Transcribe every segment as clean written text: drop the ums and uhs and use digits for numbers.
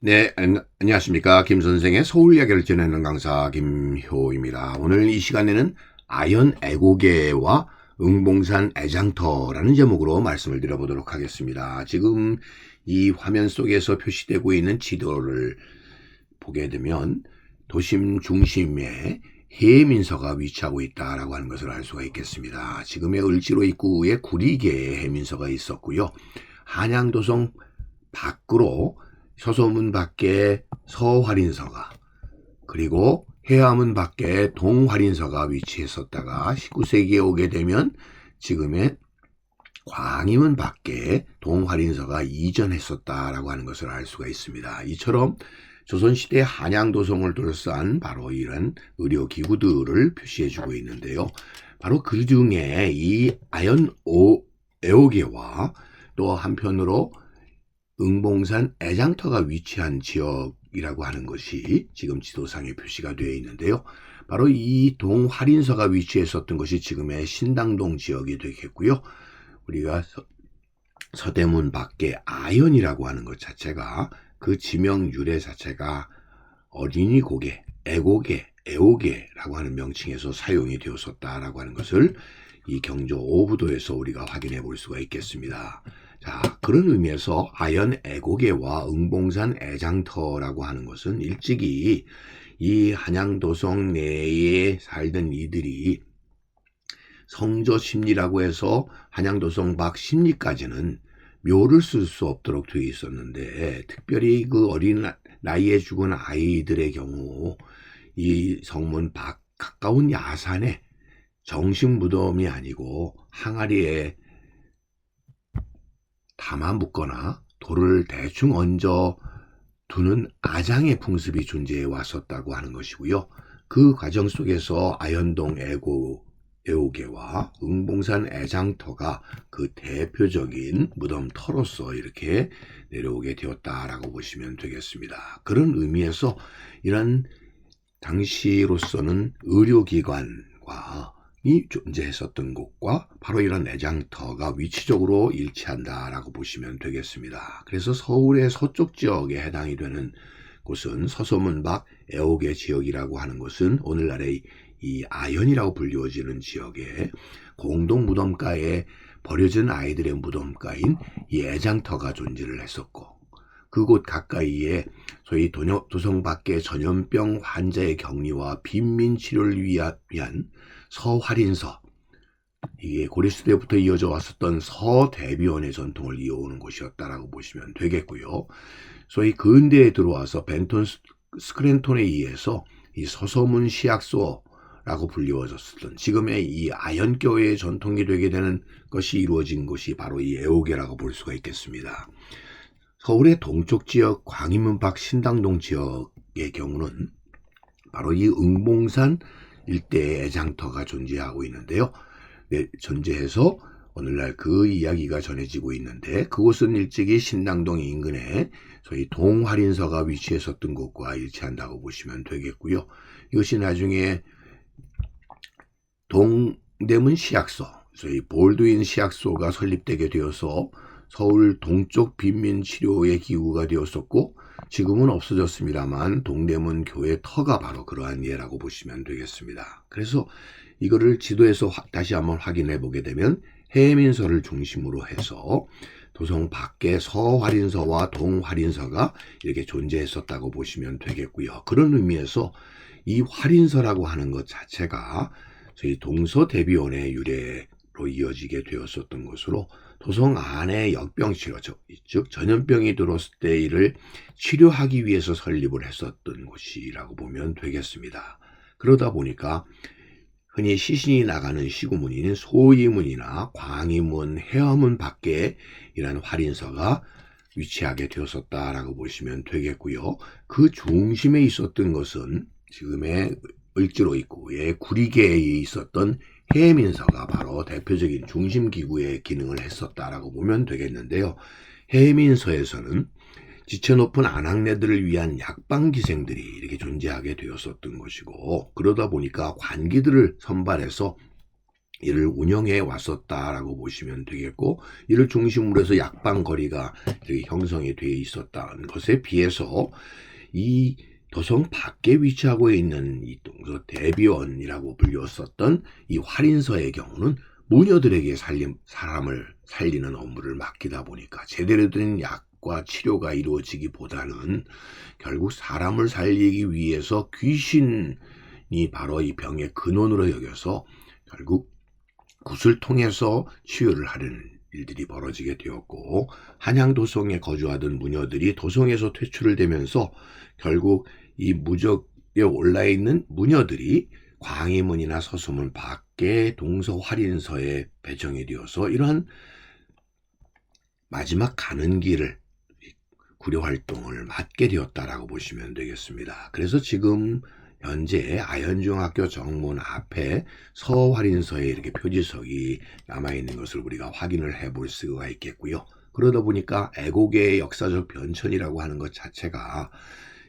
네, 안녕하십니까. 김 선생의 서울 이야기를 전하는 강사 김효입니다. 오늘 이 시간에는 아연 애고개와 응봉산 애장터라는 제목으로 말씀을 드려보도록 하겠습니다. 지금 이 화면 속에서 표시되고 있는 지도를 보게 되면 도심 중심에 해민서가 위치하고 있다라고 하는 것을 알 수가 있겠습니다. 지금의 을지로 입구에 구리개의 해민서가 있었고요. 한양도성 밖으로 서소문 밖에 서활인서가, 그리고 해암문 밖에 동활인서가 위치했었다가 19세기에 오게 되면 지금의 광희문 밖에 동활인서가 이전했었다라고 하는 것을 알 수가 있습니다. 이처럼 조선시대 한양도성을 둘러싼 바로 이런 의료기구들을 표시해주고 있는데요. 바로 그 중에 이 아연 애오개와 또 한편으로 응봉산 애장터가 위치한 지역이라고 하는 것이 지금 지도상에 표시가 되어 있는데요. 바로 이 동활인서가 위치했었던 것이 지금의 신당동 지역이 되겠고요. 우리가 서대문 밖에 아연이라고 하는 것 자체가 그 지명 유래 자체가 어린이 고개, 애고개, 애오개라고 하는 명칭에서 사용이 되었었다라고 하는 것을 이 경조 오부도에서 우리가 확인해 볼 수가 있겠습니다. 자, 그런 의미에서 아연 애고개와 응봉산 애장터라고 하는 것은 일찍이 이 한양도성 내에 살던 이들이 성저 심리라고 해서 한양도성 밖 심리까지는 묘를 쓸 수 없도록 되어 있었는데, 특별히 그 어린 나이에 죽은 아이들의 경우 이 성문 밖 가까운 야산에 정식 무덤이 아니고 항아리에 담아 묻거나 돌을 대충 얹어 두는 아장의 풍습이 존재해 왔었다고 하는 것이고요. 그 과정 속에서 아연동 애오개와 응봉산 애장터가 그 대표적인 무덤터로서 이렇게 내려오게 되었다라고 보시면 되겠습니다. 그런 의미에서 이런 당시로서는 의료기관과 이 존재했었던 곳과 바로 이런 애장터가 위치적으로 일치한다라고 보시면 되겠습니다. 그래서 서울의 서쪽 지역에 해당이 되는 곳은 서소문 밖 애오개 지역이라고 하는 것은 오늘날의 이 아연이라고 불리워지는 지역에 공동 무덤가에 버려진 아이들의 무덤가인 이 애장터가 존재를 했었고, 그곳 가까이에 소위 도성 밖의 전염병 환자의 격리와 빈민 치료를 위한 서활인서, 이게 고려시대부터 이어져 왔었던 서대비원의 전통을 이어오는 곳이었다라고 보시면 되겠고요. 소위 근대에 들어와서 벤톤 스크랜톤에 의해서 이 서소문 시약소라고 불리워졌었던 지금의 이 아연교회의 전통이 되게 되는 것이 이루어진 곳이 바로 이 애오개라고 볼 수가 있겠습니다. 서울의 동쪽 지역 광희문 밖 신당동 지역의 경우는 바로 이 응봉산 일대의 애장터가 존재하고 있는데요. 네, 존재해서 오늘날 그 이야기가 전해지고 있는데, 그곳은 일찍이 신당동 인근에 소위 동활인서가 위치했었던 곳과 일치한다고 보시면 되겠고요. 이것이 나중에 동대문 시약소, 소위 볼드윈 시약소가 설립되게 되어서 서울 동쪽 빈민치료의 기구가 되었었고, 지금은 없어졌습니다만 동대문 교회 터가 바로 그러한 예라고 보시면 되겠습니다. 그래서 이거를 지도에서 다시 한번 확인해 보게 되면 해민서를 중심으로 해서 도성 밖에 서활인서와 동활인서가 이렇게 존재했었다고 보시면 되겠고요. 그런 의미에서 이 활인서라고 하는 것 자체가 저희 동서대비원의 유래로 이어지게 되었었던 것으로, 도성 안에 역병치료, 즉 전염병이 들어왔을 때 이를 치료하기 위해서 설립을 했었던 곳이라고 보면 되겠습니다. 그러다 보니까 흔히 시신이 나가는 시구문인 소이문이나 광희문, 해암문 밖에 이런 활인서가 위치하게 되었었다라고 보시면 되겠고요. 그 중심에 있었던 것은 지금의 을지로 입구에 구리개에 있었던 해민서가 바로 대표적인 중심기구의 기능을 했었다라고 보면 되겠는데요. 해민서에서는 지체 높은 안학내들을 위한 약방기생들이 이렇게 존재하게 되었었던 것이고, 그러다 보니까 관기들을 선발해서 이를 운영해 왔었다라고 보시면 되겠고, 이를 중심으로 해서 약방 거리가 이렇게 형성이 되어 있었다는 것에 비해서 이 도성 밖에 위치하고 있는 이 동서 대비원이라고 불렸었던 이 활인서의 경우는 무녀들에게 사람을 살리는 업무를 맡기다 보니까 제대로 된 약과 치료가 이루어지기보다는 결국 사람을 살리기 위해서 귀신이 바로 이 병의 근원으로 여겨서 결국 굿을 통해서 치유를 하려는 일들이 벌어지게 되었고, 한양도성에 거주하던 무녀들이 도성에서 퇴출을 되면서 결국 이 무적에 올라있는 무녀들이 광희문이나 서수문 밖에 동서활인서에 배정이 되어서 이러한 마지막 가는 길을 구려활동을 맡게 되었다라고 보시면 되겠습니다. 그래서 지금 현재 아현중학교 정문 앞에 서활인서에 이렇게 표지석이 남아있는 것을 우리가 확인을 해볼 수가 있겠고요. 그러다 보니까 애고개의 역사적 변천이라고 하는 것 자체가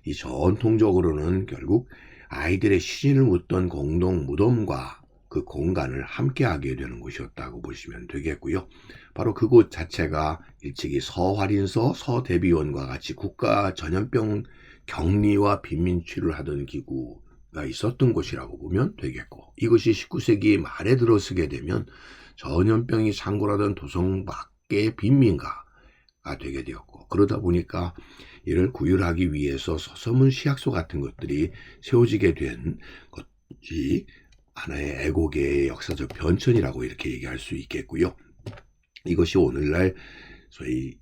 이 전통적으로는 결국 아이들의 시신을 묻던 공동 무덤과 그 공간을 함께하게 되는 곳이었다고 보시면 되겠고요. 바로 그곳 자체가 일찍이 서활인서, 서대비원과 같이 국가 전염병 격리와 빈민치료를 하던 기구가 있었던 곳이라고 보면 되겠고, 이것이 19세기 말에 들어서게 되면 전염병이 창궐하던 도성 밖의 빈민가가 되게 되었고, 그러다 보니까 이를 구휼하기 위해서 서서문 시약소 같은 것들이 세워지게 된 것이 하나의 애고개의 역사적 변천이라고 이렇게 얘기할 수 있겠고요. 이것이 오늘날 소위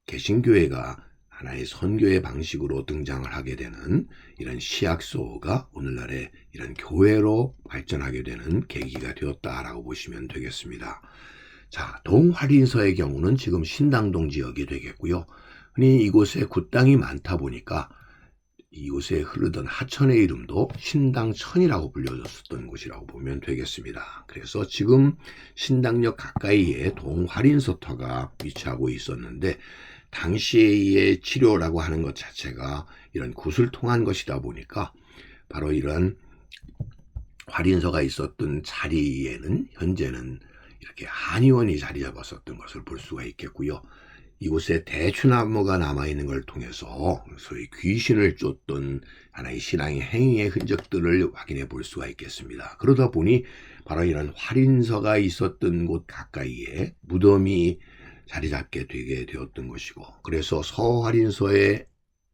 개신교회가 하나의 선교의 방식으로 등장을 하게 되는 이런 시약소가 오늘날의 이런 교회로 발전하게 되는 계기가 되었다라고 보시면 되겠습니다. 자, 동활인서의 경우는 지금 신당동 지역이 되겠고요. 흔히 이곳에 굿땅이 많다 보니까 이곳에 흐르던 하천의 이름도 신당천이라고 불려졌었던 곳이라고 보면 되겠습니다. 그래서 지금 신당역 가까이에 동활인서터가 위치하고 있었는데, 당시의 치료라고 하는 것 자체가 이런 굿을 통한 것이다 보니까 바로 이런 활인서가 있었던 자리에는 현재는 이렇게 한의원이 자리 잡았었던 것을 볼 수가 있겠고요. 이곳에 대추나무가 남아있는 걸 통해서 소위 귀신을 쫓던 하나의 신앙의 행위의 흔적들을 확인해 볼 수가 있겠습니다. 그러다 보니 바로 이런 활인서가 있었던 곳 가까이에 무덤이 자리 잡게 되게 되었던 것이고, 그래서 서활인서의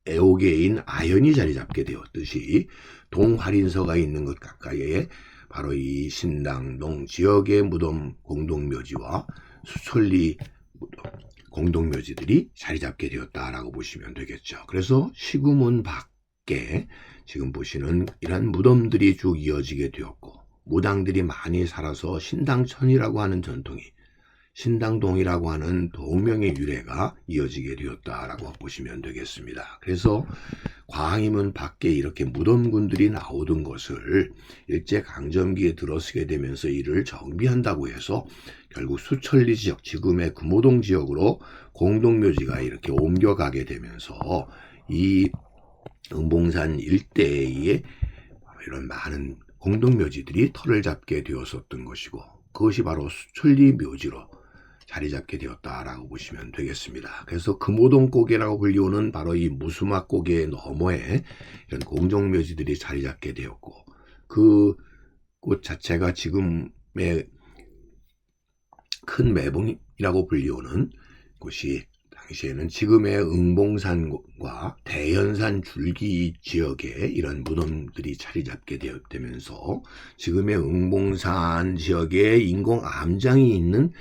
애호계인 아현이 자리 잡게 되었듯이 동활인서가 있는 곳 가까이에 바로 이 신당동 지역의 무덤 공동묘지와 수천리 무덤 공동묘지들이 자리 잡게 되었다라고 보시면 되겠죠. 그래서 시구문 밖에 지금 보시는 이런 무덤들이 쭉 이어지게 되었고, 무당들이 많이 살아서 신당천이라고 하는 전통이, 신당동이라고 하는 동명의 유래가 이어지게 되었다라고 보시면 되겠습니다. 그래서 광희문 밖에 이렇게 무덤군들이 나오던 것을 일제강점기에 들어서게 되면서 이를 정비한다고 해서 결국 수천리 지역, 지금의 금호동 지역으로 공동묘지가 이렇게 옮겨가게 되면서 이 응봉산 일대에 이런 많은 공동묘지들이 털을 잡게 되었었던 것이고, 그것이 바로 수천리 묘지로 자리 잡게 되었다라고 보시면 되겠습니다. 그래서 금호동 고개라고 불리우는 바로 이 무수막 고개 너머에 이런 공동묘지들이 자리 잡게 되었고, 그 곳 자체가 지금의 큰 매봉이라고 불리우는 곳이 당시에는 지금의 응봉산과 대연산 줄기 지역에 이런 무덤들이 자리 잡게 되면서 지금의 응봉산 지역에 인공암장이 있는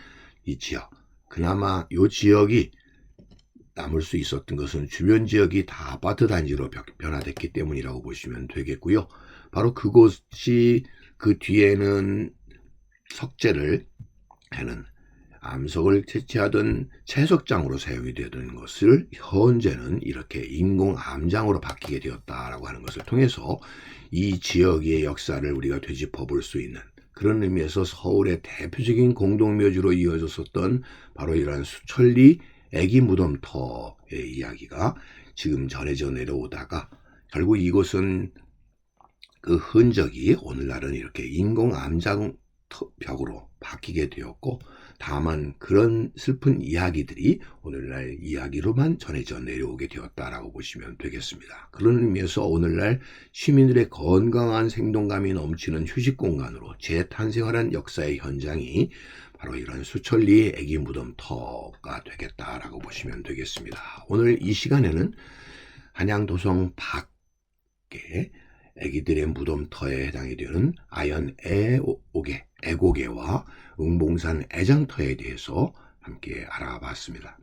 이 지역, 그나마 이 지역이 남을 수 있었던 것은 주변 지역이 다 아파트 단지로 변화됐기 때문이라고 보시면 되겠고요. 바로 그곳이 그 뒤에는 석재를 하는 암석을 채취하던 채석장으로 사용이 되던 것을 현재는 이렇게 인공암장으로 바뀌게 되었다라고 하는 것을 통해서 이 지역의 역사를 우리가 되짚어 볼 수 있는 그런 의미에서 서울의 대표적인 공동묘지로 이어졌었던 바로 이러한 수천리 애기 무덤터의 이야기가 지금 전해져 내려오다가 결국 이곳은 그 흔적이 오늘날은 이렇게 인공암장 벽으로 바뀌게 되었고, 다만 그런 슬픈 이야기들이 오늘날 이야기로만 전해져 내려오게 되었다라고 보시면 되겠습니다. 그런 의미에서 오늘날 시민들의 건강한 생동감이 넘치는 휴식 공간으로 재탄생하는 역사의 현장이 바로 이런 수천리의 애기 무덤터가 되겠다라고 보시면 되겠습니다. 오늘 이 시간에는 한양도성 밖에 애기들의 무덤터에 해당이 되는 아연 애고개와 응봉산 애장터에 대해서 함께 알아봤습니다.